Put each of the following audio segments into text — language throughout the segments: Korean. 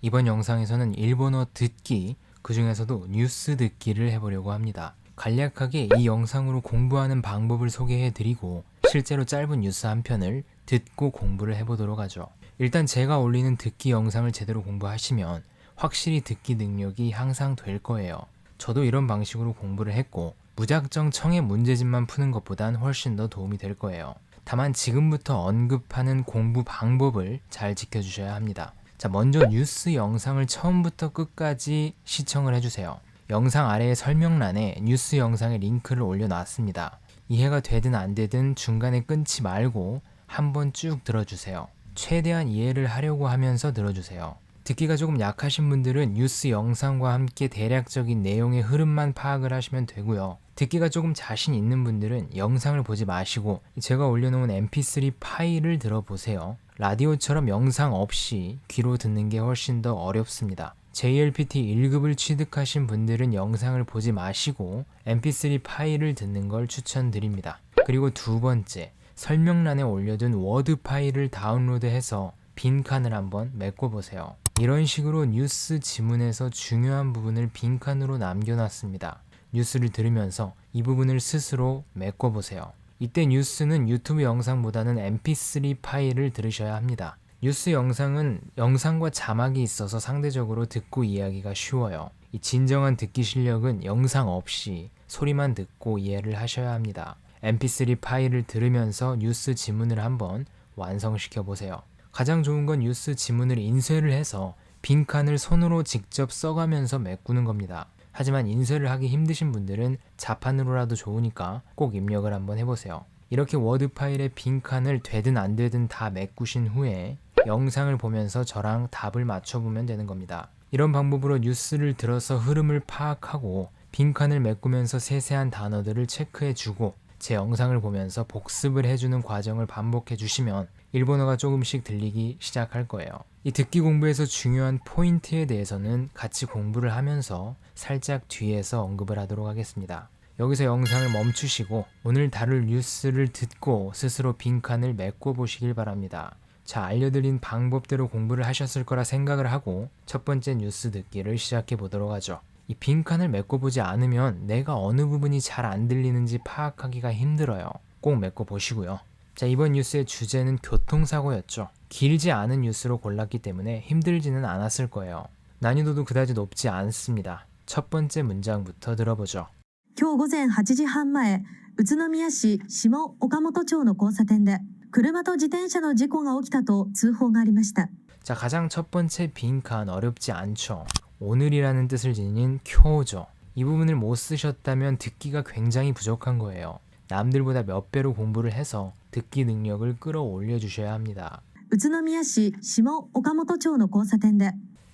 이번 영상에서는 일본어 듣기, 그 중에서도 뉴스 듣기를 해보려고 합니다. 간략하게 이 영상으로 공부하는 방법을 소개해드리고 실제로 짧은 뉴스 한 편을 듣고 공부를 해보도록 하죠. 일단 제가 올리는 듣기 영상을 제대로 공부하시면 확실히 듣기 능력이 향상될 거예요. 저도 이런 방식으로 공부를 했고 무작정 청의 문제집만 푸는 것보단 훨씬 더 도움이 될 거예요. 다만 지금부터 언급하는 공부 방법을 잘 지켜주셔야 합니다. 자, 먼저 뉴스 영상을 처음부터 끝까지 시청을 해주세요. 영상 아래에 설명란에 뉴스 영상의 링크를 올려놨습니다. 이해가 되든 안 되든 중간에 끊지 말고 한번 쭉 들어주세요. 최대한 이해를 하려고 하면서 들어주세요. 듣기가 조금 약하신 분들은 뉴스 영상과 함께 대략적인 내용의 흐름만 파악을 하시면 되고요. 듣기가 조금 자신 있는 분들은 영상을 보지 마시고 제가 올려놓은 mp3 파일을 들어보세요. 라디오처럼 영상 없이 귀로 듣는 게 훨씬 더 어렵습니다. JLPT 1급을 취득하신 분들은 영상을 보지 마시고 mp3 파일을 듣는 걸 추천드립니다. 그리고 두 번째, 설명란에 올려둔 워드 파일을 다운로드해서 빈칸을 한번 메꿔보세요. 이런 식으로 뉴스 지문에서 중요한 부분을 빈칸으로 남겨놨습니다. 뉴스를 들으면서 이 부분을 스스로 메꿔보세요. 이때 뉴스는 유튜브 영상보다는 mp3 파일을 들으셔야 합니다. 뉴스 영상은 영상과 자막이 있어서 상대적으로 듣고 이해하기가 쉬워요. 이 진정한 듣기 실력은 영상 없이 소리만 듣고 이해를 하셔야 합니다. mp3 파일을 들으면서 뉴스 지문을 한번 완성시켜 보세요. 가장 좋은 건 뉴스 지문을 인쇄를 해서 빈칸을 손으로 직접 써가면서 메꾸는 겁니다. 하지만 인쇄를 하기 힘드신 분들은 자판으로라도 좋으니까 꼭 입력을 한번 해보세요. 이렇게 워드 파일에 빈칸을 되든 안 되든 다 메꾸신 후에 영상을 보면서 저랑 답을 맞춰보면 되는 겁니다. 이런 방법으로 뉴스를 들어서 흐름을 파악하고 빈칸을 메꾸면서 세세한 단어들을 체크해주고 제 영상을 보면서 복습을 해주는 과정을 반복해 주시면 일본어가 조금씩 들리기 시작할 거예요. 이 듣기 공부에서 중요한 포인트에 대해서는 같이 공부를 하면서 살짝 뒤에서 언급을 하도록 하겠습니다. 여기서 영상을 멈추시고 오늘 다룰 뉴스를 듣고 스스로 빈칸을 메꿔 보시길 바랍니다. 자, 알려드린 방법대로 공부를 하셨을 거라 생각을 하고 첫 번째 뉴스 듣기를 시작해 보도록 하죠. 이 빈칸을 메꿔보지 않으면 내가 어느 부분이 잘 안 들리는지 파악하기가 힘들어요. 꼭 메꿔 보시고요. 자, 이번 뉴스의 주제는 교통사고였죠. 길지 않은 뉴스로 골랐기 때문에 힘들지는 않았을 거예요. 난이도도 그다지 높지 않습니다. 첫 번째 문장부터 들어보죠. 今日午前8時半前、宇都宮市下岡本町の交差点で車と自転車の事故が起きたと通報がありました。 자, 가장 첫 번째 빈칸 어렵지 않죠. 오늘이라는 뜻을 지닌 쿄죠. 이 부분을 못 쓰셨다면 듣기가 굉장히 부족한 거예요. 남들보다 몇 배로 공부를 해서 듣기 능력을 끌어올려 주셔야 합니다. 宇都宮市下岡本町の交差点で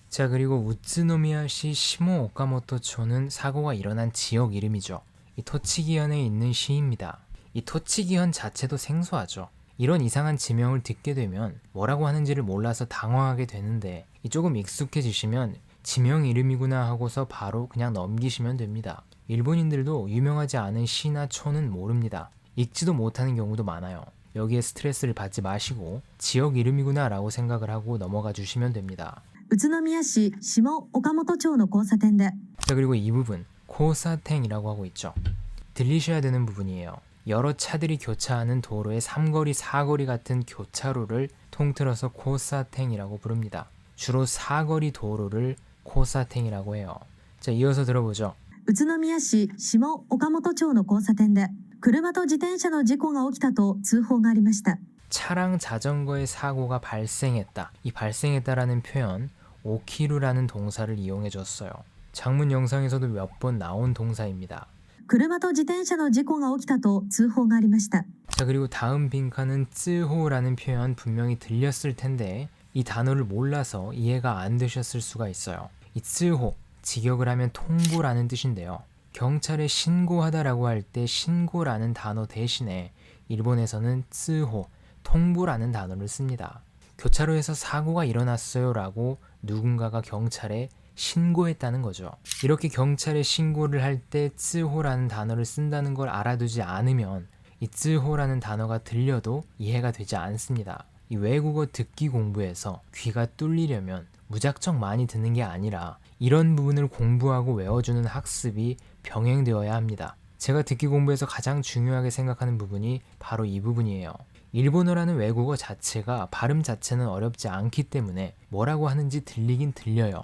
자, 그리고 우츠노미야시 시모 오카모토초는 사고가 일어난 지역 이름이죠. 이 토치기현에 있는 시입니다. 이 토치기현 자체도 생소하죠. 이런 이상한 지명을 듣게 되면 뭐라고 하는지를 몰라서 당황하게 되는데 조금 익숙해지시면 지명 이름이구나 하고서 바로 그냥 넘기시면 됩니다. 일본인들도 유명하지 않은 시나 초는 모릅니다. 읽지도 못하는 경우도 많아요. 여기에 스트레스를 받지 마시고 지역 이름이구나 라고 생각을 하고 넘어가 주시면 됩니다. 宇都宮市下岡本町の交差点で 자, 그리고 이 부분 코사탱이라고 하고 있죠. 들리셔야 되는 부분이에요. 여러 차들이 교차하는 도로의 삼거리, 사거리 같은 교차로를 통틀어서 코사탱이라고 부릅니다. 주로 사거리 도로를 코사탱이라고 해요. 자, 이어서 들어보죠. 宇都宮市下岡本町の交差点で車と自転車の事故が起きたと通報がありました。 차랑 자전거의 사고가 발생했다. 이 발생했다라는 표현 오키루라는 동사를 이용해 줬어요. 장문 영상에서도 몇 번 나온 동사입니다. 車と自転車の事故が起きたと通報がありました。 자, 그리고 다음 빈칸은 쯔호라는 표현 분명히 들렸을 텐데 이 단어를 몰라서 이해가 안 되셨을 수가 있어요. 이 쯔호, 직역을 하면 통보라는 뜻인데요. 경찰에 신고하다라고 할 때 신고라는 단어 대신에 일본에서는 쯔호, 통보라는 단어를 씁니다. 교차로에서 사고가 일어났어요 라고 누군가가 경찰에 신고했다는 거죠. 이렇게 경찰에 신고를 할 때 쯔호라는 단어를 쓴다는 걸 알아두지 않으면 이 쯔호라는 단어가 들려도 이해가 되지 않습니다. 이 외국어 듣기 공부에서 귀가 뚫리려면 무작정 많이 듣는 게 아니라 이런 부분을 공부하고 외워주는 학습이 병행되어야 합니다. 제가 듣기 공부에서 가장 중요하게 생각하는 부분이 바로 이 부분이에요. 일본어라는 외국어 자체가 발음 자체는 어렵지 않기 때문에 뭐라고 하는지 들리긴 들려요.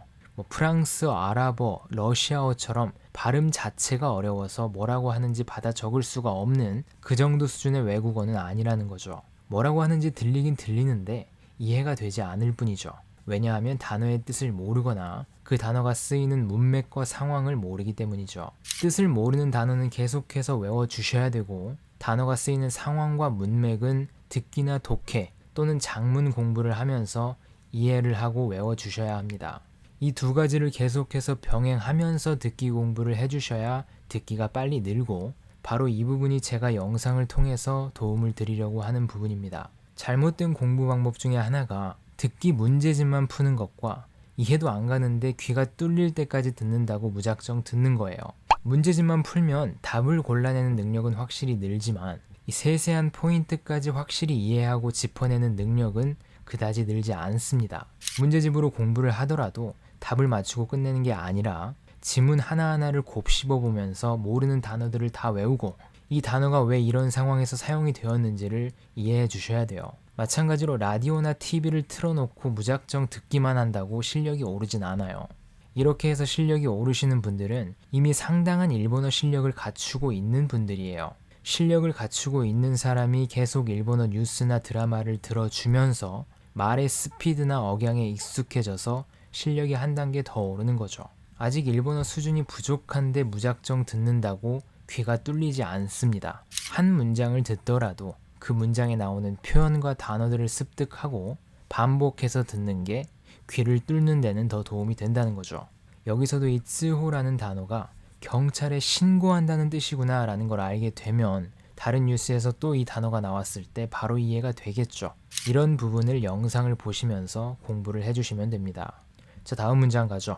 프랑스어, 아랍어, 러시아어처럼 발음 자체가 어려워서 뭐라고 하는지 받아 적을 수가 없는 그 정도 수준의 외국어는 아니라는 거죠. 뭐라고 하는지 들리긴 들리는데 이해가 되지 않을 뿐이죠. 왜냐하면 단어의 뜻을 모르거나 그 단어가 쓰이는 문맥과 상황을 모르기 때문이죠. 뜻을 모르는 단어는 계속해서 외워주셔야 되고 단어가 쓰이는 상황과 문맥은 듣기나 독해 또는 작문 공부를 하면서 이해를 하고 외워주셔야 합니다. 이 두 가지를 계속해서 병행하면서 듣기 공부를 해주셔야 듣기가 빨리 늘고 바로 이 부분이 제가 영상을 통해서 도움을 드리려고 하는 부분입니다. 잘못된 공부 방법 중에 하나가 듣기 문제집만 푸는 것과 이해도 안 가는데 귀가 뚫릴 때까지 듣는다고 무작정 듣는 거예요. 문제집만 풀면 답을 골라내는 능력은 확실히 늘지만 이 세세한 포인트까지 확실히 이해하고 짚어내는 능력은 그다지 늘지 않습니다. 문제집으로 공부를 하더라도 답을 맞추고 끝내는 게 아니라 지문 하나하나를 곱씹어 보면서 모르는 단어들을 다 외우고 이 단어가 왜 이런 상황에서 사용이 되었는지를 이해해 주셔야 돼요. 마찬가지로 라디오나 TV를 틀어놓고 무작정 듣기만 한다고 실력이 오르진 않아요. 이렇게 해서 실력이 오르시는 분들은 이미 상당한 일본어 실력을 갖추고 있는 분들이에요. 실력을 갖추고 있는 사람이 계속 일본어 뉴스나 드라마를 들어주면서 말의 스피드나 억양에 익숙해져서 실력이 한 단계 더 오르는 거죠. 아직 일본어 수준이 부족한데 무작정 듣는다고 귀가 뚫리지 않습니다. 한 문장을 듣더라도 그 문장에 나오는 표현과 단어들을 습득하고 반복해서 듣는 게 귀를 뚫는 데는 더 도움이 된다는 거죠. 여기서도 이 쯔호라는 단어가 경찰에 신고한다는 뜻이구나 라는 걸 알게 되면 다른 뉴스에서 또 이 단어가 나왔을 때 바로 이해가 되겠죠. 이런 부분을 영상을 보시면서 공부를 해주시면 됩니다. 자, 다음 문장 가죠.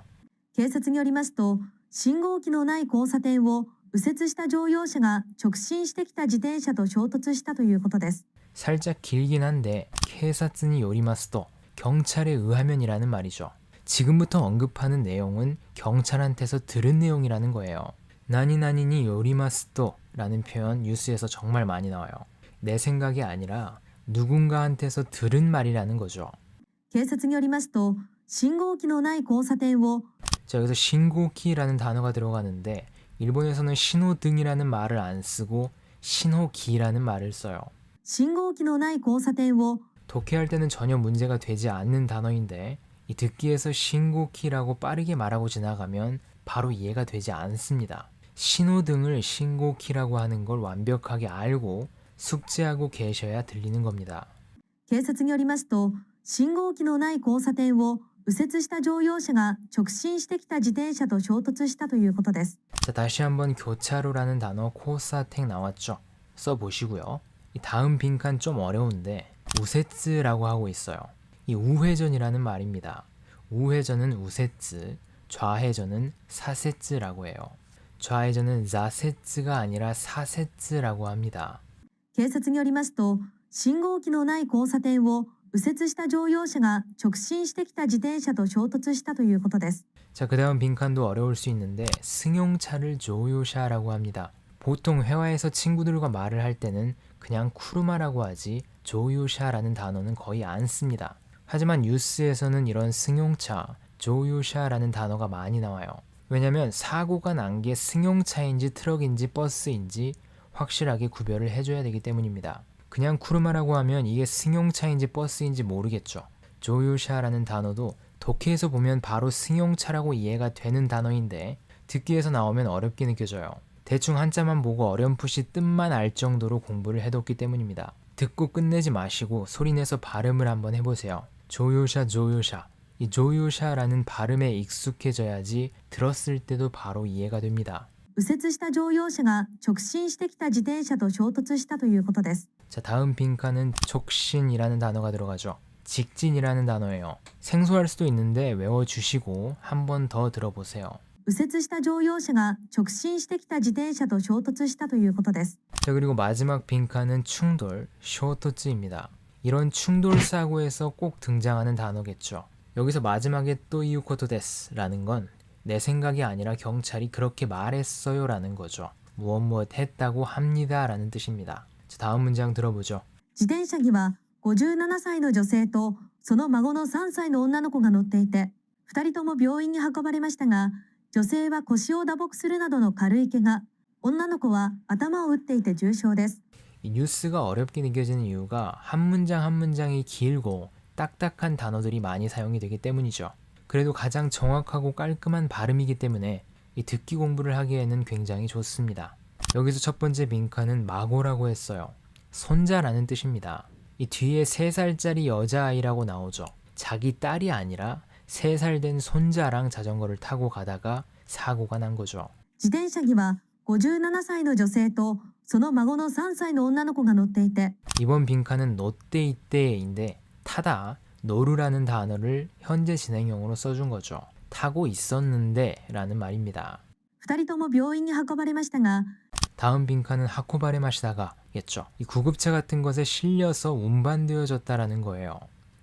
警察によりますと、信号機のない交差点を右折した乗用車が直進してきた自転車と衝突したということです。 살짝 길긴 한데 케사츠니 요리마스도 경찰에 의하면이라는 말이죠. 지금부터 언급하는 내용은 경찰한테서 들은 내용이라는 거예요. 나니나니니 요리마스도 라는 표현 뉴스에서 정말 많이 나와요. 내 생각이 아니라 누군가한테서 들은 말이라는 거죠. 警察によりますと、信号機のない交差点を 자, 여기서 신고키라는 단어가 들어가는데 일본에서는 신호등이라는 말을 안 쓰고 신호기라는 말을 써요. 信号機のない交差点を 독해할 때는 전혀 문제가 되지 않는 단어인데 이 듣기에서 신고키라고 빠르게 말하고 지나가면 바로 이해가 되지 않습니다. 신호등을 신고키라고 하는 걸 완벽하게 알고 숙지하고 계셔야 들리는 겁니다. 警察によりますと、信号機のない交差点を右折した乗用車が直進してきた自転車と衝突したということです。 자, 다시 한번 교차로라는 단어 코사텍 나왔죠? 써보시고요. 이 다음 빈칸 좀 어려운데 우세츠라고 하고 있어요. 이 우회전이라는 말입니다. 우회전은 우세츠, 좌회전은 사세츠라고 해요. 좌회전은 자세츠가 아니라 사세츠라고 합니다. 警察によりますと、信号機のない交差点を右折した乗用車が直進してきた自転車と衝突したということです。 자, 그 다음 빈칸도 어려울 수 있는데 승용차를 조요샤라고 합니다. 보통 회화에서 친구들과 말을 할 때는 그냥 쿠르마라고 하지 조요샤라는 단어는 거의 안 씁니다. 하지만 뉴스에서는 이런 승용차, 조요샤라는 단어가 많이 나와요. 왜냐면 사고가 난 게 승용차인지 트럭인지 버스인지 확실하게 구별을 해줘야 되기 때문입니다. 그냥 쿠르마라고 하면 이게 승용차인지 버스인지 모르겠죠. 조요샤라는 단어도 독해에서 보면 바로 승용차라고 이해가 되는 단어인데 듣기에서 나오면 어렵게 느껴져요. 대충 한자만 보고 어렴풋이 뜻만 알 정도로 공부를 해뒀기 때문입니다. 듣고 끝내지 마시고 소리내서 발음을 한번 해보세요. 조요샤 조요샤. 이 조요샤라는 발음에 익숙해져야지 들었을 때도 바로 이해가 됩니다. 右折した乗用車が直進してきた自転車と衝突したということです。 자, 다음 빈칸은 촉신이라는 단어가 들어가죠. 직진이라는 단어예요. 생소할 수도 있는데 외워주시고 한 번 더 들어보세요. 右折した乗用車が直進してきた自転車と衝突したということです。 자, 그리고 마지막 빈칸은 충돌, 쇼토츠입니다. 이런 충돌 사고에서 꼭 등장하는 단어겠죠. 여기서 마지막에 또 이유코토 데스라는 건 내 생각이 아니라 경찰이 그렇게 말했어요 라는 거죠. 무엇 했다고 합니다 라는 뜻입니다. 자, 다음 문장 들어보죠. 自転車には57歳の女性とその孫の3歳の女の子が乗っていて、2人とも病院に運ばれましたが、女性は腰を打撲するなどの軽い怪我、女の子は頭を打っていて重傷です。 이 뉴스가 어렵게 느껴지는 이유가 한 문장 한 문장이 길고 딱딱한 단어들이 많이 사용이 되기 때문이죠. 그래도 가장 정확하고 깔끔한 발음이기 때문에 이 듣기 공부를 하기에는 굉장히 좋습니다. 여기서 첫 번째 빈칸은 마고라고 했어요. 손자라는 뜻입니다. 이 뒤에 3살짜리 여자아이라고 나오죠. 자기 딸이 아니라 3살 된 손자랑 자전거를 타고 가다가 사고가 난 거죠. 自転車には57歳の女性とその孫の3歳の女の子が乗っていて、 이번 빈칸은 노떼이떼인데 타다, 노루라는 단어를 현재 진행형으로 써준 거죠. 타고 있었는데 라는 말입니다. 2人とも病院に運ばれましたが、 다음 빈칸은 하코바레 마시다가 겠죠. 이 구급차 같은 것에 실려서 운반되어졌다라는 거예요.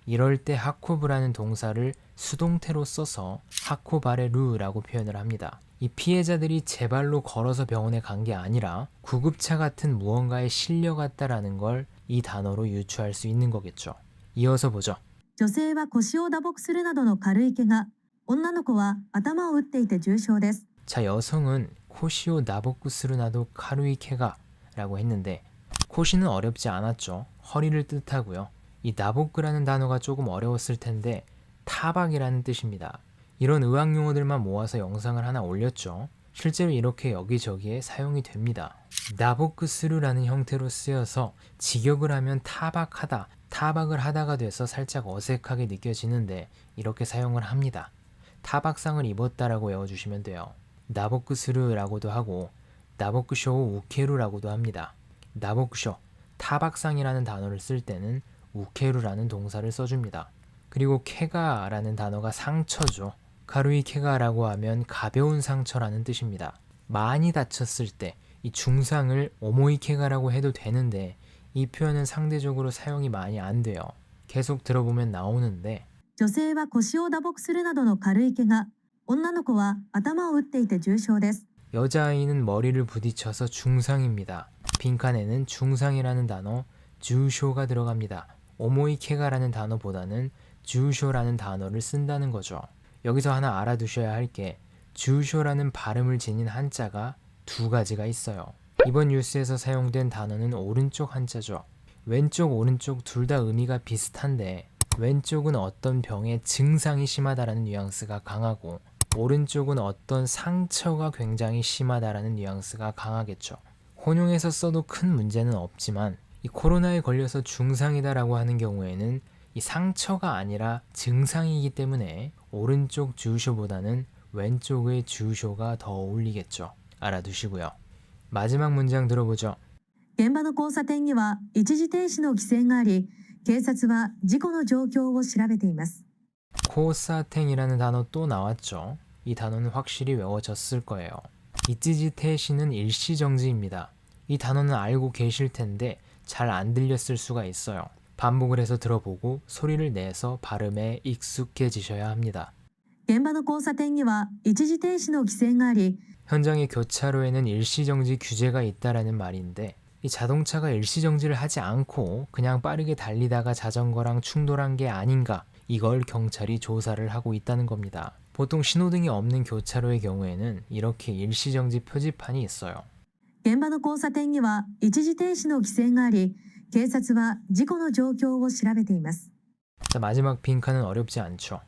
이럴 때 하코브라는 동사를 수동태로 써서 하코바레루라고 표현을 합니다. 이 피해자들이 제 발로 걸어서 병원에 간 게 아니라 구급차 같은 무언가에 실려갔다라는 걸 이 단어로 유추할 수 있는 거겠죠. 이어서 보죠. 女性は腰を打撲するなどの軽い怪我、女の子は頭を打っていて重傷です。 자, 여성은 코시오 나보쿠스르나도 카루이케가라고 했는데 코시는 어렵지 않았죠. 허리를 뜻하고요. 이 나보크라는 단어가 조금 어려웠을 텐데 타박이라는 뜻입니다. 이런 의학 용어들만 모아서 영상을 하나 올렸죠. 실제로 이렇게 여기저기에 사용이 됩니다. 나보크스르라는 형태로 쓰여서 직역을 하면 타박하다, 타박을 하다가 돼서 살짝 어색하게 느껴지는데 이렇게 사용을 합니다. 타박상을 입었다라고 외워주시면 돼요. 나보크스르라고도 하고 나보크쇼 우케루라고도 합니다. 나보크쇼, 타박상이라는 단어를 쓸 때는 우케루라는 동사를 써줍니다. 그리고 케가라는 단어가 상처죠. 가루이 케가라고 하면 가벼운 상처라는 뜻입니다. 많이 다쳤을 때 이 중상을 오모이 케가라고 해도 되는데 이 표현은 상대적으로 사용이 많이 안 돼요. 계속 들어보면 나오는데 女性は腰を打撲するなどの軽い怪我、女の子は頭を打っていて重傷です。 여자아이는 머리를 부딪혀서 중상입니다. 빈칸에는 중상이라는 단어 주쇼가 들어갑니다. 오모이 케가라는 단어보다는 주쇼라는 단어를 쓴다는 거죠. 여기서 하나 알아두셔야 할 게 주쇼라는 발음을 지닌 한자가 2가지가 있어요. 이번 뉴스에서 사용된 단어는 오른쪽 한자죠. 왼쪽 오른쪽 둘 다 의미가 비슷한데 왼쪽은 어떤 병의 증상이 심하다라는 뉘앙스가 강하고 오른쪽은 어떤 상처가 굉장히 심하다라는 뉘앙스가 강하겠죠. 혼용해서 써도 큰 문제는 없지만 이 코로나에 걸려서 중상이다라고 하는 경우에는 이 상처가 아니라 증상이기 때문에 오른쪽 주쇼보다는 왼쪽의 주쇼가 더 어울리겠죠. 알아두시고요. 마지막 문장 들어보죠. 現場の交差点には一時停止の規制があり、警察は事故の状況を調べています。 코사탱이라는 단어 또 나왔죠. 이 단어는 확실히 외워졌을 거예요. 이찌지테시는 일시정지입니다. 이 단어는 알고 계실 텐데 잘 안 들렸을 수가 있어요. 반복을 해서 들어보고 소리를 내서 발음에 익숙해지셔야 합니다. 現場の交差点には一時停止の規制があり、 현장의 교차로에는 일시정지 규제가 있다라는 말인데 이 자동차가 일시정지를 하지 않고 그냥 빠르게 달리다가 자전거랑 충돌한 게 아닌가 이걸 경찰이 조사를 하고 있다는 겁니다. 보통 신호등이 없는 교차로의 경우에는 이렇게 일시정지 표지판이 있어요. 現場の交差点には一時停止の規制があり、警察は事故の状況を調べています。 자, 마지막 빈칸은 어렵지 않죠.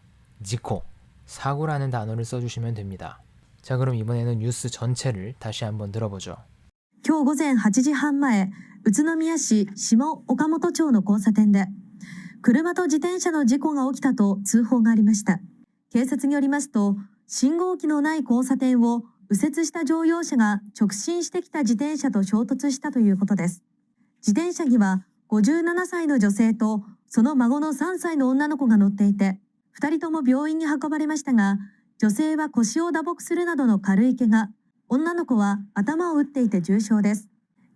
지코, 사고라는 단어를 써주시면 됩니다. 자, 그럼 이번에는 뉴스 전체를 다시 한번 들어보죠. 今日午前8時半前、宇都宮市下岡本町の交差点で、車と自転車の事故が起きたと通報がありました。警察によりますと、信号機のない交差点を右折した乗用車が直進してきた自転車と衝突したということです。自転車には57歳の女性とその孫の3歳の女の子が乗っていて、2人とも病院に運ばれましたが、女性は腰を打撲するなどの軽い怪我、女の子は頭を打っていて重傷です。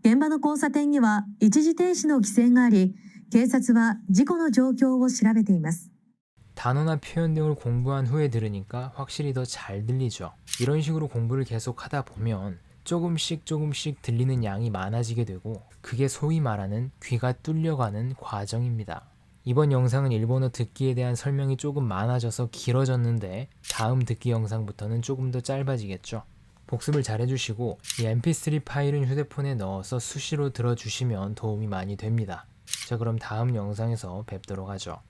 現場の交差点には一時停止の規制があり、警察は事故の状況を調べています。 단어나 표현 등을 공부한 후에 들으니까 확실히 더 잘 들리죠. 이런 식으로 공부를 계속 하다 보면 조금씩 들리는 양이 많아지게 되고 그게 소위 말하는 귀가 뚫려가는 과정입니다. 이번 영상은 일본어 듣기에 대한 설명이 조금 많아져서 길어졌는데 다음 듣기 영상부터는 조금 더 짧아지겠죠. 복습을 잘 해주시고 이 mp3 파일은 휴대폰에 넣어서 수시로 들어주시면 도움이 많이 됩니다. 자, 그럼 다음 영상에서 뵙도록 하죠.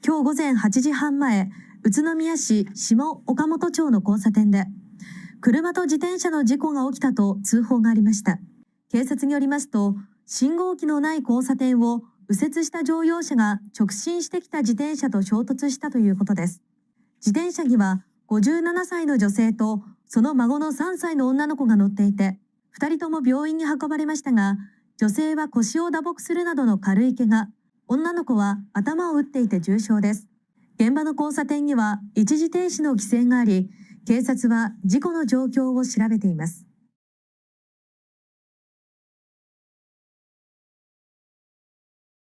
今日午前8時半前、宇都宮市下岡本町の交差点で、車と自転車の事故が起きたと通報がありました。警察によりますと、信号機のない交差点を右折した乗用車が直進してきた自転車と衝突したということです。自転車には57歳の女性とその孫の3歳の女の子が乗っていて、2人とも病院に運ばれましたが、女性は腰を打撲するなどの軽い怪我、女の子は頭を打っていて重傷です。現場の交差点には一時停止の規制があり、警察は事故の状況を調べています。